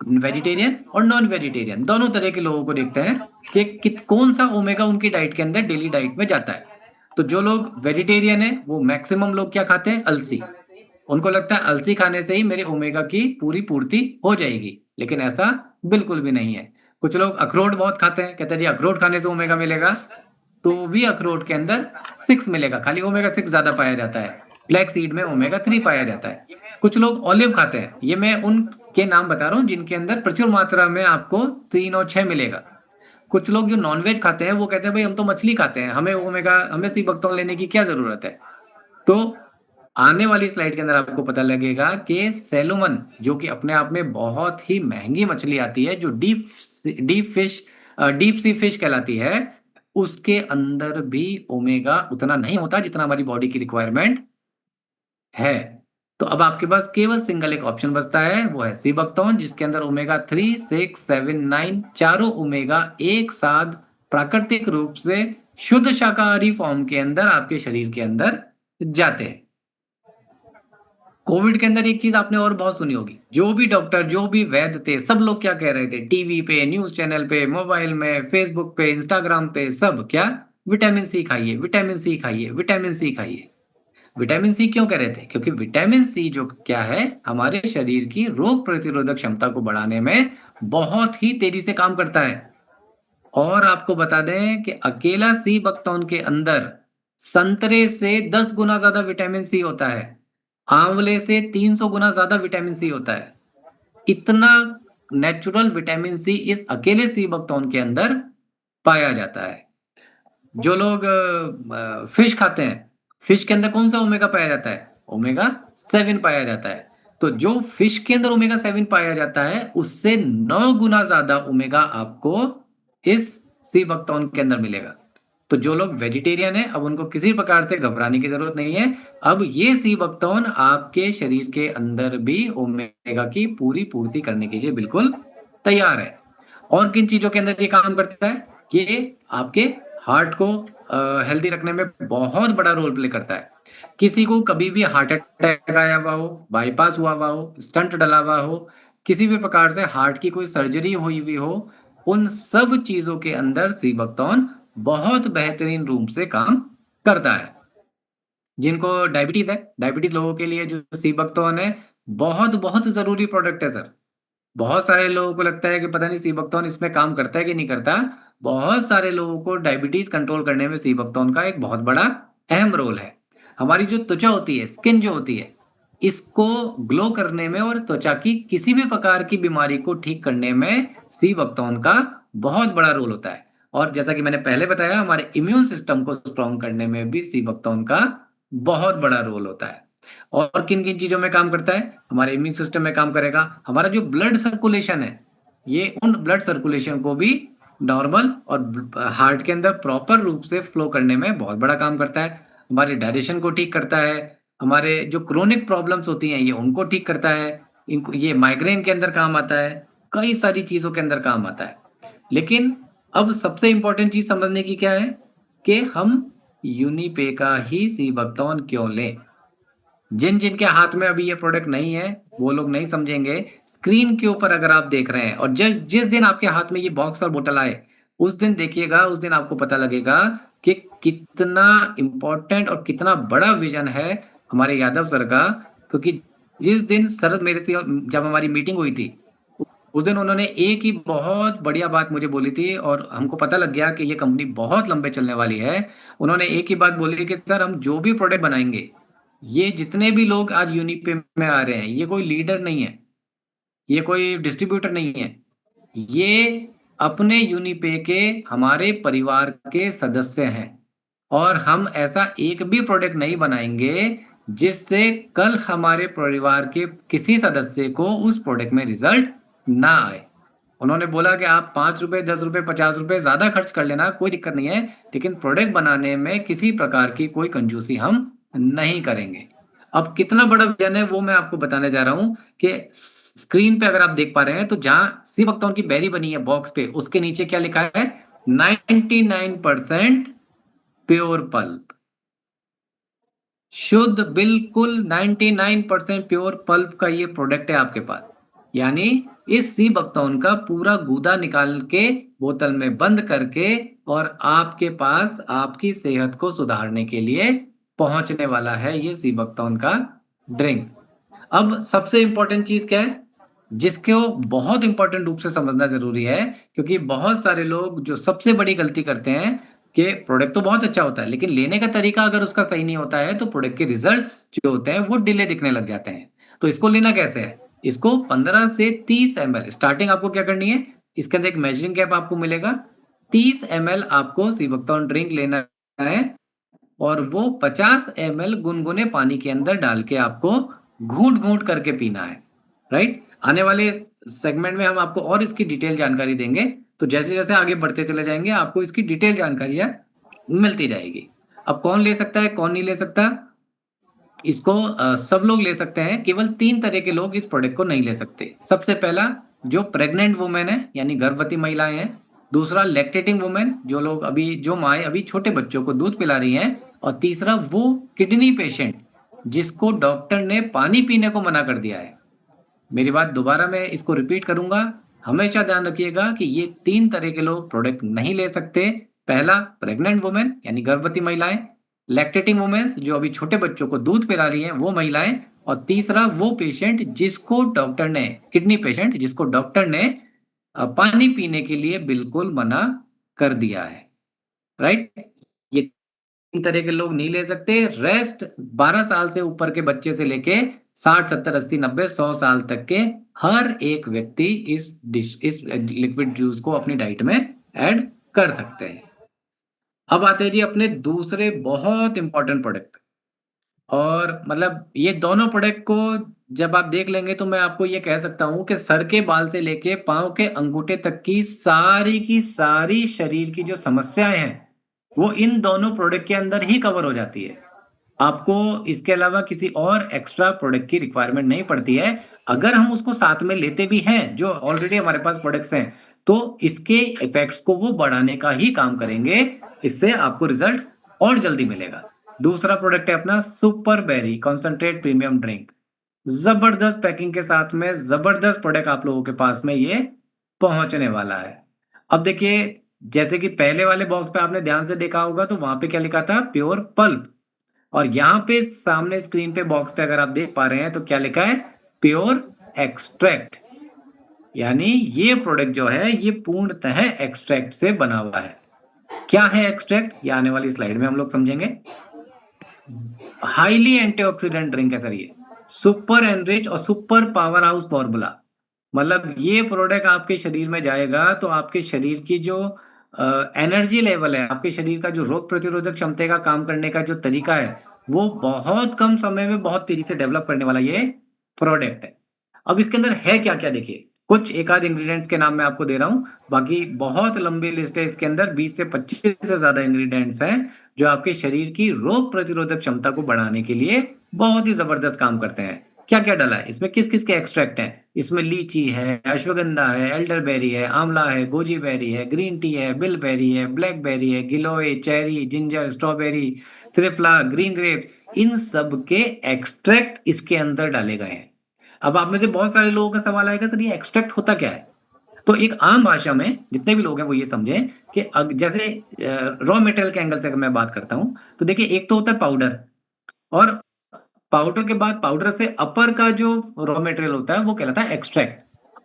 वेजिटेरियन और नॉन वेजिटेरियन दोनों तरह के लोगों को देखते हैं कि कौन सा ओमेगा उनकी डाइट के अंदर डेली डाइट में जाता है। तो जो लोग वेजिटेरियन है वो मैक्सिमम लोग क्या खाते हैं? अलसी। उनको लगता है अलसी खाने से ही मेरे ओमेगा की पूरी पूर्ति हो जाएगी, लेकिन ऐसा बिल्कुल भी नहीं है। कुछ लोग अखरोट बहुत खाते हैं, कहते हैं जी अखरोट खाने से ओमेगा मिलेगा, तो भी अखरोट के अंदर 6 मिलेगा, खाली ओमेगा 6 ज्यादा पाया जाता है। फ्लैक्स सीड में ओमेगा 3 पाया जाता है। कुछ लोग ऑलिव खाते हैं, ये मैं उनके नाम बता रहा हूँ जिनके अंदर प्रचुर मात्रा में आपको 3 और 6 मिलेगा। कुछ लोग जो नॉनवेज खाते हैं वो कहते हैं भाई हम तो मछली खाते हैं, हमें सी बक्तौन लेने की क्या जरूरत है। तो आने वाली स्लाइड के अंदर आपको पता लगेगा कि सैल्मन, जो कि अपने आप में बहुत ही महंगी मछली आती है, जो डीप सी फिश कहलाती है, उसके अंदर भी ओमेगा उतना नहीं होता जितना हमारी बॉडी की रिक्वायरमेंट है। तो अब आपके पास केवल सिंगल एक ऑप्शन बचता है, वो है सी बक्तौन, जिसके अंदर ओमेगा 3 6 7 9 चारों ओमेगा एक साथ प्राकृतिक रूप से शुद्ध शाकाहारी फॉर्म के अंदर आपके शरीर के अंदर जाते हैं। कोविड के अंदर एक चीज आपने और बहुत सुनी होगी, जो भी डॉक्टर जो भी वैद्य थे सब लोग क्या कह रहे थे टीवी पे, न्यूज चैनल पे, मोबाइल में, फेसबुक पे, इंस्टाग्राम पे, सब क्या? विटामिन सी खाइए, विटामिन सी खाइए, विटामिन सी खाइए। विटामिन सी क्यों कह रहे थे? क्योंकि विटामिन सी जो क्या है, हमारे शरीर की रोग प्रतिरोधक क्षमता को बढ़ाने में बहुत ही तेजी से काम करता है। और आपको बता दें कि अकेला सी बकतौन के अंदर संतरे से 10 गुना ज्यादा विटामिन सी होता है, आंवले से 300 गुना ज्यादा विटामिन सी होता है। इतना नेचुरल विटामिन सी इस अकेले सी बकतौन के अंदर पाया जाता है। जो लोग फिश खाते हैं, फिश के अंदर कौन सा ओमेगा पाया जाता है? ओमेगा 7 पाया जाता है। तो जो फिश के अंदर ओमेगा 7 पाया जाता है, उससे 9 गुना ज्यादा ओमेगा आपको इस सी बकतौन के अंदर मिलेगा। तो जो लोग वेजिटेरियन है, अब उनको किसी प्रकार से घबराने की जरूरत नहीं है। अब ये सी बकतौन आपके शरीर के अंदर भी ओमेगा की पूरी पूर्ति करने के लिए बिल्कुल तैयार है। और किन चीजों के अंदर ये काम करता है? ये आपके हार्ट को हेल्दी रखने में बहुत बड़ा रोल प्ले करता है। किसी को कभी भी हार्ट अटैक आया हुआ हो, बाईपास हुआ हुआ हो, स्टंट डला हुआ हो, किसी भी प्रकार से हार्ट की कोई सर्जरी हुई हुई हो, उन सब चीजों के अंदर सी बकतौन बहुत बेहतरीन रूप से काम करता है। जिनको डायबिटीज है, डायबिटीज लोगों के लिए जो सी बकतौन है बहुत बहुत जरूरी प्रोडक्ट है सर। बहुत सारे लोगों को लगता है कि पता नहीं सी बकतौन इसमें काम करता है कि नहीं करता। बहुत सारे लोगों को डायबिटीज कंट्रोल करने में सी बकतौन का एक बहुत बड़ा अहम रोल है। हमारी जो त्वचा होती है, स्किन जो होती है, इसको ग्लो करने में और त्वचा की किसी भी प्रकार की बीमारी को ठीक करने में सी बकतौन का बहुत बड़ा रोल होता है। और जैसा कि मैंने पहले बताया, हमारे इम्यून सिस्टम को स्ट्रॉन्ग करने में भी सी बकतौन का बहुत बड़ा रोल होता है। और किन किन चीजों में काम करता है? हमारे इम्यून सिस्टम में काम करेगा। हमारा जो ब्लड सर्कुलेशन है, ये उन ब्लड सर्कुलेशन को भी नॉर्मल और हार्ट के अंदर प्रॉपर रूप से फ्लो करने में बहुत बड़ा काम करता है। हमारे डायजेशन को ठीक करता है। हमारे जो क्रोनिक प्रॉब्लम्स होती हैं ये उनको ठीक करता है। इनको ये माइग्रेन के अंदर काम आता है, कई सारी चीजों के अंदर काम आता है। लेकिन अब सबसे इंपॉर्टेंट चीज समझने की क्या है कि हम यूनिपे का ही सीबकथॉर्न क्यों लें। जिन जिनके हाथ में अभी ये प्रोडक्ट नहीं है वो लोग नहीं समझेंगे। स्क्रीन के ऊपर अगर आप देख रहे हैं और जिस जिस दिन आपके हाथ में ये बॉक्स और बोतल आए उस दिन देखिएगा, उस दिन आपको पता लगेगा कि कितना इंपॉर्टेंट और कितना बड़ा विजन है हमारे यादव सर का। क्योंकि जिस दिन सर मेरे से जब हमारी मीटिंग हुई थी उस दिन उन्होंने एक ही बहुत बढ़िया बात मुझे बोली थी और हमको पता लग गया कि ये कंपनी बहुत लंबे चलने वाली है। उन्होंने एक ही बात बोली कि सर हम जो भी प्रोडक्ट बनाएंगे, ये जितने भी लोग आज यूनिपे में आ रहे हैं ये कोई लीडर नहीं है, ये कोई डिस्ट्रीब्यूटर नहीं है, ये अपने यूनिपे के हमारे परिवार के सदस्य हैं। और हम ऐसा एक भी प्रोडक्ट नहीं बनाएंगे जिससे कल हमारे परिवार के किसी सदस्य को उस प्रोडक्ट में रिजल्ट ना आए। उन्होंने बोला कि आप 5 रुपए 10 रुपए 50 रुपए ज्यादा खर्च कर लेना, कोई दिक्कत नहीं है, लेकिन प्रोडक्ट बनाने में किसी प्रकार की कोई कंजूसी हम नहीं करेंगे। अब कितना बड़ा विजन है वो मैं आपको बताने जा रहा हूं कि स्क्रीन पे अगर आप देख पा रहे हैं तो जहां सीबकथॉर्न की बैरी बनी है बॉक्स पे, उसके नीचे क्या लिखा है? 99% प्योर पल्प। शुद्ध बिल्कुल 99% प्योर पल्प का ये प्रोडक्ट है आपके पास। यानी इस सीबकथॉर्न का पूरा गूदा निकाल के बोतल में बंद करके और आपके पास आपकी सेहत को सुधारने के लिए पहुंचने वाला है ये सीबकथॉर्न का ड्रिंक। अब सबसे इंपॉर्टेंट चीज क्या है जिसको बहुत इंपॉर्टेंट रूप से समझना जरूरी है, क्योंकि बहुत सारे लोग जो सबसे बड़ी गलती करते हैं कि प्रोडक्ट तो बहुत अच्छा होता है लेकिन लेने का तरीका अगर उसका सही नहीं होता है तो प्रोडक्ट के रिजल्ट्स जो होते हैं वो डिले दिखने लग जाते हैं। तो इसको लेना कैसे है? इसको 15 से 30 ml स्टार्टिंग आपको क्या करनी है, इसके अंदर एक मेजरिंग कैप आपको मिलेगा। 30 ml आपको सीबकथॉर्न ड्रिंक लेना है और वो 50 ml गुनगुने पानी के अंदर डाल के आपको घूंट घूंट करके पीना है। राइट? आने वाले सेगमेंट में हम आपको और इसकी डिटेल जानकारी देंगे, तो जैसे जैसे आगे बढ़ते चले जाएंगे आपको इसकी डिटेल जानकारियां मिलती जाएगी। अब कौन ले सकता है कौन नहीं ले सकता, इसको सब लोग ले सकते हैं, केवल 3 तरह के लोग इस प्रोडक्ट को नहीं ले सकते। सबसे पहला जो प्रेग्नेंट वुमेन है यानी गर्भवती महिलाएं हैं। दूसरा लैक्टेटिंग वुमेन, जो लोग अभी जो माएँ अभी छोटे बच्चों को दूध पिला रही हैं। और तीसरा वो किडनी पेशेंट जिसको डॉक्टर ने पानी पीने को मना कर दिया है। मेरी बात दोबारा मैं इसको रिपीट करूंगा, हमेशा ध्यान रखिएगा कि ये 3 तरह के लोग प्रोडक्ट नहीं ले सकते। पहला प्रेग्नेंट वुमेन यानी गर्भवती महिलाएं, लैक्टेटिंग वुमेन्स जो अभी छोटे बच्चों को दूध पिला रही हैं वो महिलाएं, और तीसरा वो पेशेंट जिसको डॉक्टर ने किडनी पेशेंट जिसको डॉक्टर ने पानी पीने के लिए बिल्कुल मना कर दिया है। राइट? ये 3 तरह के लोग नहीं ले सकते। रेस्ट 12 साल से ऊपर के बच्चे से लेके 60 70 80 90 100 साल तक के हर एक व्यक्ति इस लिक्विड जूस को अपनी डाइट में ऐड कर सकते हैं। अब आते हैं जी अपने दूसरे बहुत इंपॉर्टेंट प्रोडक्ट पे। और मतलब ये दोनों प्रोडक्ट को जब आप देख लेंगे तो मैं आपको ये कह सकता हूं कि सर के बाल से लेके पांव के अंगूठे तक की सारी शरीर की जो समस्याएं हैं वो इन दोनों प्रोडक्ट के अंदर ही कवर हो जाती है। आपको इसके अलावा किसी और एक्स्ट्रा प्रोडक्ट की रिक्वायरमेंट नहीं पड़ती है। अगर हम उसको साथ में लेते भी हैं जो ऑलरेडी हमारे पास प्रोडक्ट्स हैं तो इसके इफेक्ट्स को वो बढ़ाने का ही काम करेंगे। इससे आपको रिजल्ट और जल्दी मिलेगा। दूसरा प्रोडक्ट है अपना super berry concentrate premium drink. जबरदस्त पैकिंग के साथ में जबरदस्त प्रोडक्ट आप लोगों के पास में ये पहुंचने वाला है। अब देखिए, जैसे कि पहले वाले बॉक्स पे आपने ध्यान से देखा होगा तो वहां पे क्या लिखा था? Pure pulp. और यहाँ पे सामने स्क्रीन पे बॉक्स पे अगर आप देख पा रहे हैं तो क्या लिखा है? Pure extract. यानी ये प्रोडक्ट जो है ये पूर्णतः एक्सट्रैक्ट से बना हुआ है। क्या है एक्सट्रैक्ट? ये आने वाली स्लाइड में हम लोग समझेंगे। हाईली एंटीऑक्सीडेंट ड्रिंक है सर ये, सुपर एनरिच और सुपर पावर हाउस फॉर्मूला। मतलब ये प्रोडक्ट आपके शरीर में जाएगा तो आपके शरीर की जो एनर्जी लेवल है, आपके शरीर का जो रोग प्रतिरोधक क्षमता का काम करने का जो तरीका है वो बहुत कम समय में बहुत तेजी से डेवलप करने वाला ये प्रोडक्ट है। अब इसके अंदर है क्या क्या, देखिए कुछ एक आध इंग्रेडिएंट्स के नाम मैं आपको दे रहा हूं, बाकी बहुत लंबी लिस्ट है। इसके अंदर 20 से 25 से ज्यादा इंग्रेडिएंट्स हैं जो आपके शरीर की रोग प्रतिरोधक क्षमता को बढ़ाने के लिए बहुत ही जबरदस्त काम करते हैं। क्या क्या डाला है, इसमें किस किस के एक्सट्रैक्ट हैं। इसमें लीची है, अश्वगंधा है, एल्डरबेरी है, आंवला है, गोजी बेरी है, ग्रीन टी है, बिलबेरी है, ब्लैकबेरी है, गिलोय, चेरी, जिंजर, स्ट्रॉबेरी, त्रिफला, ग्रीन ग्रेप, इन सब के एक्सट्रैक्ट इसके अंदर डाले गए हैं। अब आप में से बहुत सारे लोगों का सवाल आएगा, सर ये एक्सट्रैक्ट होता क्या है। तो एक आम भाषा में जितने भी लोग हैं वो ये समझें कि जैसे रॉ मटेरियल के एंगल से अगर मैं बात करता हूं, तो देखिए एक तो होता है पाउडर, और पाउडर के बाद पाउडर से अपर का जो रॉ मटेरियल होता है वो कहलाता है एक्सट्रैक्ट।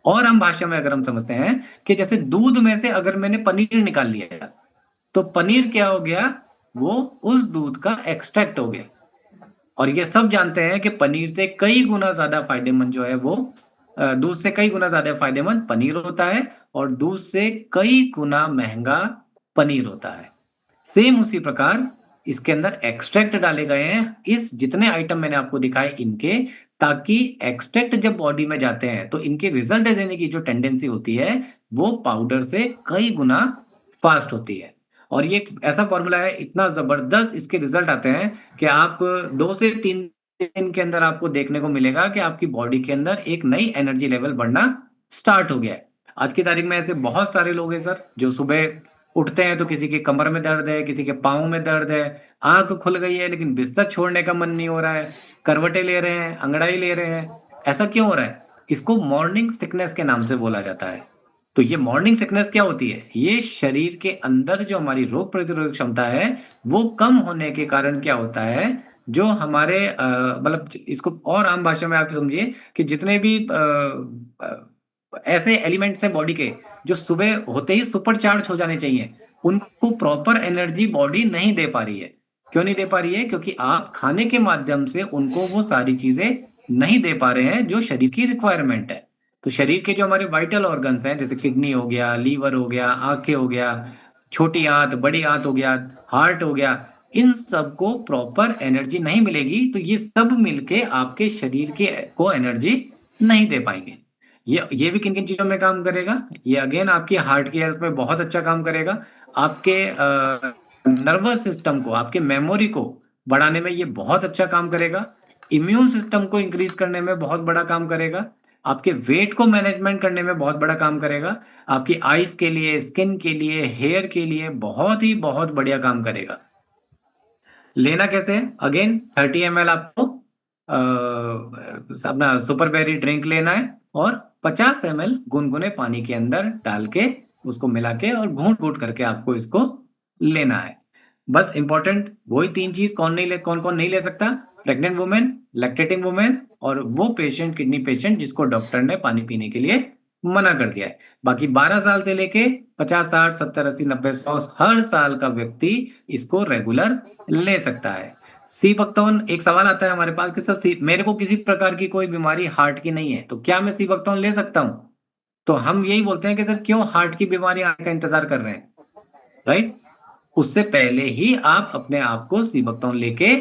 और हम भाषा में अगर हम समझते हैं कि जैसे दूध में से अगर मैंने पनीर निकाल लिया, तो पनीर क्या हो गया, वो उस दूध का एक्सट्रैक्ट हो गया। और ये सब जानते हैं कि पनीर से कई गुना ज्यादा फायदेमंद जो है वो दूध से कई गुना ज्यादा फायदेमंद पनीर होता है, और दूध से कई गुना महंगा पनीर होता है। सेम उसी प्रकार इसके अंदर एक्सट्रैक्ट डाले गए हैं, इस जितने आइटम मैंने आपको दिखाए इनके, ताकि एक्सट्रैक्ट जब बॉडी में जाते हैं तो इनके रिजल्ट देने की जो टेंडेंसी होती है वो पाउडर से कई गुना फास्ट होती है। और ये एक ऐसा फॉर्मूला है, इतना जबरदस्त इसके रिजल्ट आते हैं कि आप 2 से 3 दिन के अंदर आपको देखने को मिलेगा कि आपकी बॉडी के अंदर एक नई एनर्जी लेवल बढ़ना स्टार्ट हो गया है। आज की तारीख में ऐसे बहुत सारे लोग हैं सर, जो सुबह उठते हैं तो किसी के कमर में दर्द है, किसी के पाँव में दर्द है, आंख खुल गई है लेकिन बिस्तर छोड़ने का मन नहीं हो रहा है, करवटें ले रहे हैं, अंगड़ाई ले रहे हैं। ऐसा क्यों हो रहा है? इसको मॉर्निंग सिकनेस के नाम से बोला जाता है। तो ये मॉर्निंग सिकनेस क्या होती है? ये शरीर के अंदर जो हमारी रोग प्रतिरोधक क्षमता है वो कम होने के कारण क्या होता है, जो हमारे मतलब इसको और आम भाषा में आप समझिए कि जितने भी ऐसे एलिमेंट्स हैं बॉडी के जो सुबह होते ही सुपर चार्ज हो जाने चाहिए, उनको प्रॉपर एनर्जी बॉडी नहीं दे पा रही है। क्यों नहीं दे पा रही है? क्योंकि आप खाने के माध्यम से उनको वो सारी चीजें नहीं दे पा रहे हैं जो शरीर की रिक्वायरमेंट है। तो शरीर के जो हमारे वाइटल ऑर्गन्स हैं, जैसे किडनी हो गया, लीवर हो गया, आंखें हो गया, छोटी आंत, बड़ी आंत हो गया, हार्ट हो गया, इन सबको प्रॉपर एनर्जी नहीं मिलेगी तो ये सब मिलके आपके शरीर के को एनर्जी नहीं दे पाएंगे। ये भी किन किन चीजों में काम करेगा? ये अगेन आपकी हार्ट की हेल्थ में बहुत अच्छा काम करेगा, आपके नर्वस सिस्टम को, आपके मेमोरी को बढ़ाने में ये बहुत अच्छा काम करेगा, इम्यून सिस्टम को इंक्रीज करने में बहुत बड़ा काम करेगा, आपके वेट को मैनेजमेंट करने में बहुत बड़ा काम करेगा, आपकी आईज के लिए, स्किन के लिए, हेयर के लिए बहुत ही बहुत बढ़िया काम करेगा। लेना कैसे है? अगेन 30 ml आपको अपना सुपर बेरी ड्रिंक लेना है, और 50 ml गुनगुने पानी के अंदर डाल के उसको मिला के और घूंट घूंट करके आपको इसको लेना है। बस इंपॉर्टेंट वही 3 चीज, कौन कौन नहीं ले सकता? प्रेग्नेंट वुमेन, लैक्टेटिंग वुमेन, और वो पेशेंट, किडनी पेशेंट जिसको डॉक्टर ने पानी पीने के लिए मना कर दिया है। बाकी 12 साल से लेके 50, 60, 70, 80, 90, 100 हर साल का व्यक्ति इसको रेगुलर ले सकता है। सी बकथॉर्न, एक सवाल आता है हमारे पास कि सर मेरे को किसी प्रकार की कोई बीमारी हार्ट की नहीं है, तो क्या मैं सी बकथॉर्न ले सकता हूं? तो हम यही बोलते हैं कि सर क्यों हार्ट की बीमारी आने का इंतजार कर रहे हैं, राइट? उससे पहले ही आप अपने आप को सी बकथॉर्न लेके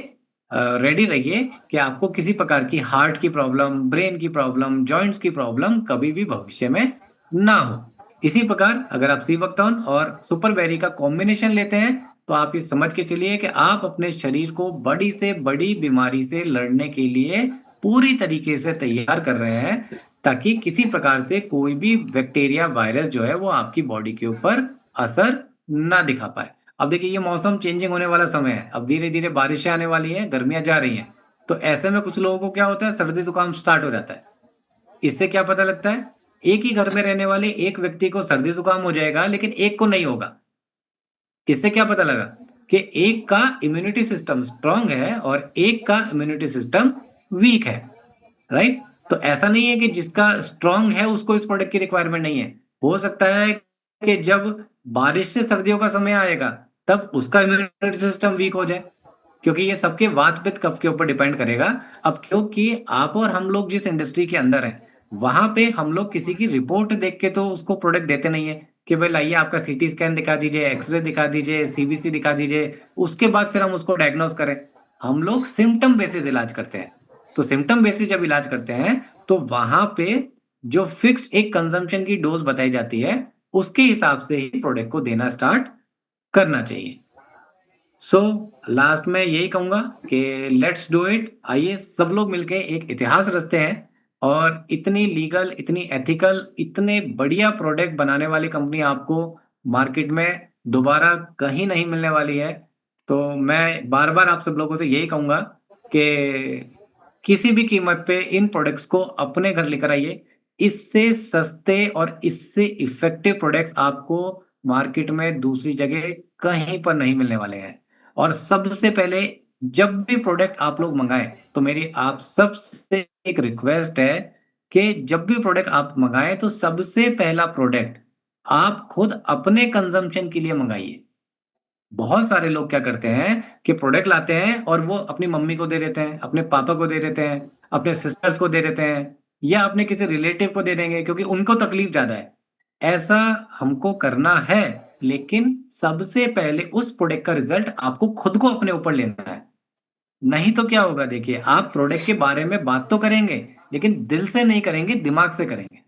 रेडी रहिए कि आपको किसी प्रकार की हार्ट की प्रॉब्लम, ब्रेन की प्रॉब्लम, जॉइंट्स की प्रॉब्लम कभी भी भविष्य में ना हो। इसी प्रकार अगर आप सी बकथॉर्न और सुपर बेरी का कॉम्बिनेशन लेते हैं तो आप ये समझ के चलिए कि आप अपने शरीर को बड़ी से बड़ी बीमारी से लड़ने के लिए पूरी तरीके से तैयार कर रहे हैं, ताकि किसी प्रकार से कोई भी बैक्टीरिया, वायरस जो है वो आपकी बॉडी के ऊपर असर ना दिखा पाए। अब देखिए ये मौसम चेंजिंग होने वाला समय है, अब धीरे धीरे बारिशें आने वाली हैं, गर्मियां जा रही हैं, तो ऐसे में कुछ लोगों को क्या होता है, सर्दी जुकाम स्टार्ट हो जाता है। इससे क्या पता लगता है? एक ही घर में रहने वाले एक व्यक्ति को सर्दी जुकाम हो जाएगा लेकिन एक को नहीं होगा। इससे क्या पता लगा कि एक का इम्यूनिटी सिस्टम स्ट्रांग है और एक का इम्यूनिटी सिस्टम वीक है, राइट? तो ऐसा नहीं है कि जिसका स्ट्रांग है उसको इस प्रोडक्ट की रिक्वायरमेंट नहीं है। हो सकता है कि जब बारिश से सर्दियों का समय आएगा तब उसका इम्यूनिटी सिस्टम वीक हो जाए, क्योंकि ये सबके वात पित्त कफ के ऊपर डिपेंड करेगा। अब क्योंकि आप और हम लोग जिस इंडस्ट्री के अंदर हैं वहां पे हम लोग किसी की रिपोर्ट देख के तो उसको प्रोडक्ट देते नहीं है कि भाई लाइए आपका सीटी स्कैन दिखा दीजिए, एक्सरे दिखा दीजिए, सीबीसी दिखा दीजिए, उसके बाद फिर हम उसको डायग्नोस करें। हम लोग सिम्टम बेसिस इलाज करते हैं। तो सिम्टम बेसिस जब इलाज करते हैं तो वहां पे जो फिक्स एक कंजम्पशन की डोज बताई जाती है उसके हिसाब से ही प्रोडक्ट को देना स्टार्ट करना चाहिए। सो लास्ट में यही कहूंगा कि लेट्स डू इट। आइए सब लोग मिलके एक इतिहास रचते हैं और इतनी लीगल, इतनी एथिकल, इतने बढ़िया प्रोडक्ट बनाने वाली कंपनी आपको मार्केट में दोबारा कहीं नहीं मिलने वाली है। तो मैं बार बार आप सब लोगों से यही कहूंगा कि किसी भी कीमत पे इन प्रोडक्ट्स को अपने घर लेकर आइए। इससे सस्ते और इससे इफेक्टिव प्रोडक्ट्स आपको मार्केट में दूसरी जगह कहीं पर नहीं मिलने वाले हैं। और सबसे पहले जब भी प्रोडक्ट आप लोग मंगाएं तो मेरी आप सबसे एक रिक्वेस्ट है कि जब भी प्रोडक्ट आप मंगाएं तो सबसे पहला प्रोडक्ट आप खुद अपने कंजम्पशन के लिए मंगाइए। बहुत सारे लोग क्या करते हैं कि प्रोडक्ट लाते हैं और वो अपनी मम्मी को दे देते हैं, अपने पापा को दे देते हैं, अपने सिस्टर्स को दे देते हैं या अपने किसी रिलेटिव को दे देंगे क्योंकि उनको तकलीफ ज़्यादा है। ऐसा हमको करना है, लेकिन सबसे पहले उस प्रोडक्ट का रिज़ल्ट आपको खुद को अपने ऊपर लेना है। नहीं तो क्या होगा देखिए, आप प्रोडक्ट के बारे में बात तो करेंगे, लेकिन दिल से नहीं करेंगे, दिमाग से करेंगे।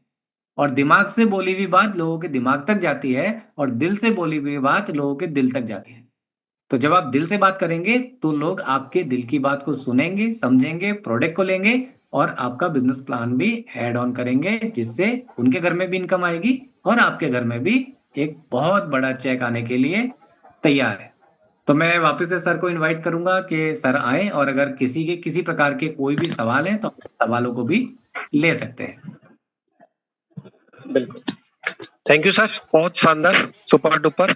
और दिमाग से बोली हुई बात लोगों के दिमाग तक जाती है और दिल से बोली हुई बात लोगों के दिल तक जाती है। तो जब आप दिल से बात करेंगे तो लोग आपके दिल की बात को सुनेंगे, समझेंगे, प्रोडक्ट को लेंगे और आपका बिजनेस प्लान भी ऐड ऑन करेंगे, जिससे उनके घर में भी इनकम आएगी और आपके घर में भी एक बहुत बड़ा चेक आने के लिए तैयार है। तो मैं वापस से सर को इनवाइट करूंगा कि सर आए और अगर किसी के किसी प्रकार के कोई भी सवाल है तो सवालों को भी ले सकते हैं। बिल्कुल, थैंक यू सर, बहुत शानदार, सुपर डुपर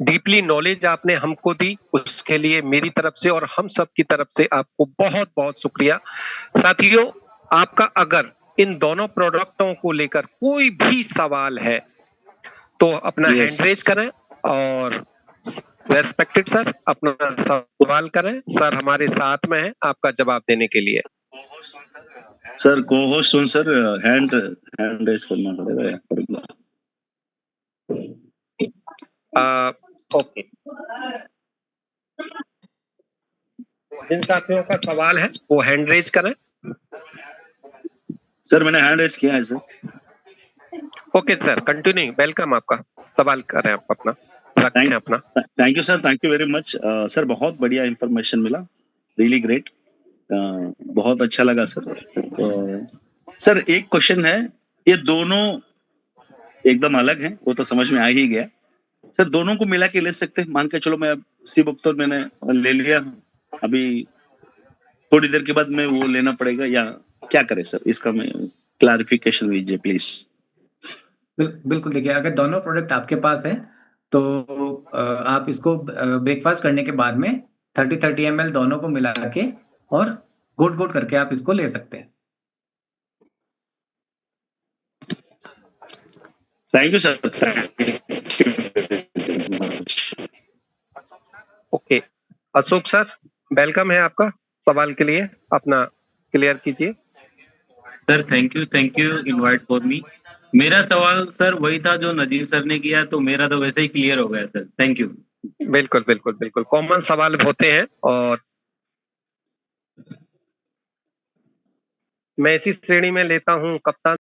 डीपली नॉलेज आपने हमको दी, उसके लिए मेरी तरफ से और हम सब की तरफ से आपको बहुत बहुत शुक्रिया। साथियों, आपका अगर इन दोनों प्रोडक्टों को लेकर कोई भी सवाल है तो अपना हैंड रेज करें और रेस्पेक्टेड सर अपना सवाल करें। सर हमारे साथ में है आपका जवाब देने के लिए। सर को होस्ट हूँ सर, हैंड रेस करना पड़ेगा। ओके, जिन साथियों का सवाल है वो हैंड रेज करें। सर मैंने हैंड रेस किया है sir. Okay sir, continue, welcome, आपका सवाल करें, आप अपना रखें अपना। Thank you sir, thank you very much sir, बहुत बढ़िया इंफॉर्मेशन मिला, रियली ग्रेट, बहुत अच्छा लगा सर। सर एक क्वेश्चन है, ये दोनों एकदम अलग हैं, वो तो समझ में आ ही गया सर, दोनों को मिला के ले सकते हैं? मान के चलो मैं सी बुक तो मैंने ले लिया, अभी थोड़ी देर के बाद मैं वो लेना पड़ेगा या क्या करें सर? इसका मैं क्लैरिफिकेशन दीजिए प्लीज। बिल्कुल, देखिए अगर दोनों प्रोडक्ट आपके पास है तो आप इसको ब्रेकफास्ट करने के बाद में 30-30 ml दोनों को मिला के और घोट-घोट करके आप इसको ले सकते हैं। Thank you sir. Okay, Ashok sir welcome है आपका, सवाल के लिए अपना क्लियर कीजिए। Sir thank you invite for me. मेरा सवाल सर वही था जो नजीर सर ने किया, तो मेरा तो वैसे ही क्लियर हो गया सर, थैंक यू। बिल्कुल बिल्कुल बिल्कुल, कॉमन सवाल होते हैं और मैं इसी श्रेणी में लेता हूं कप्तान